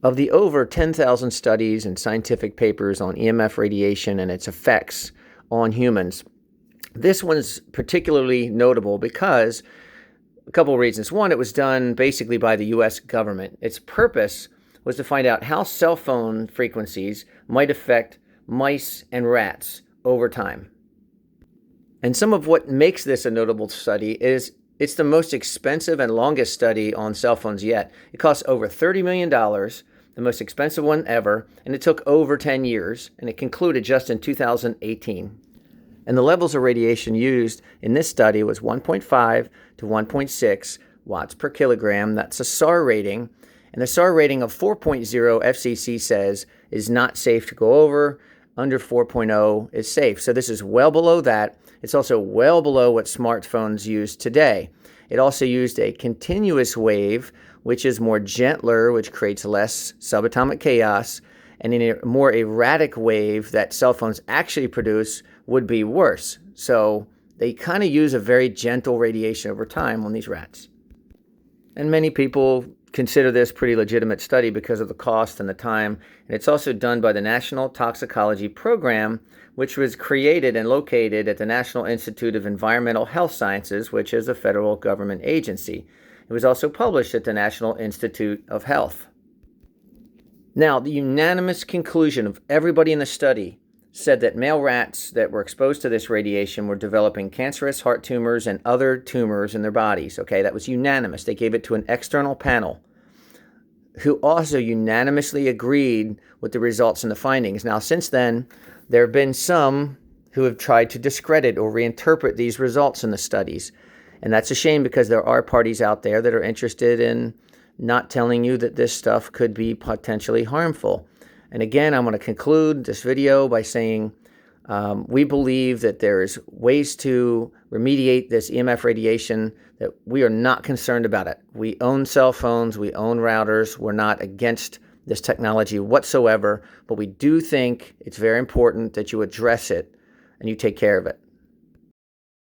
Of the over 10,000 studies and scientific papers on EMF radiation and its effects on humans, this one's particularly notable because a couple of reasons. One, it was done basically by the US government. Its purpose was to find out how cell phone frequencies might affect mice and rats over time. And some of what makes this a notable study is it's the most expensive and longest study on cell phones yet. It cost over $30 million, the most expensive one ever, and it took over 10 years, and it concluded just in 2018. And the levels of radiation used in this study was 1.5 to 1.6 watts per kilogram. That's a SAR rating. And the SAR rating of 4.0, FCC says, is not safe to go over. Under 4.0 is safe. So this is well below that. It's also well below what smartphones use today. It also used a continuous wave, which is more gentler, which creates less subatomic chaos, and in a more erratic wave that cell phones actually produce would be worse. So they kind of use a very gentle radiation over time on these rats. And many people consider this pretty legitimate study because of the cost and the time. And it's also done by the National Toxicology Program, which was created and located at the National Institute of Environmental Health Sciences, which is a federal government agency. It was also published at the National Institute of Health. Now, the unanimous conclusion of everybody in the study said that male rats that were exposed to this radiation were developing cancerous heart tumors and other tumors in their bodies. Okay, that was unanimous. They gave it to an external panel who also unanimously agreed with the results and the findings. Now, since then, there have been some who have tried to discredit or reinterpret these results in the studies. And that's a shame because there are parties out there that are interested in not telling you that this stuff could be potentially harmful. And again, I'm going to conclude this video by saying we believe that there's ways to remediate this EMF radiation, that we are not concerned about it. We own cell phones, we own routers, we're not against this technology whatsoever, but we do think it's very important that you address it and you take care of it.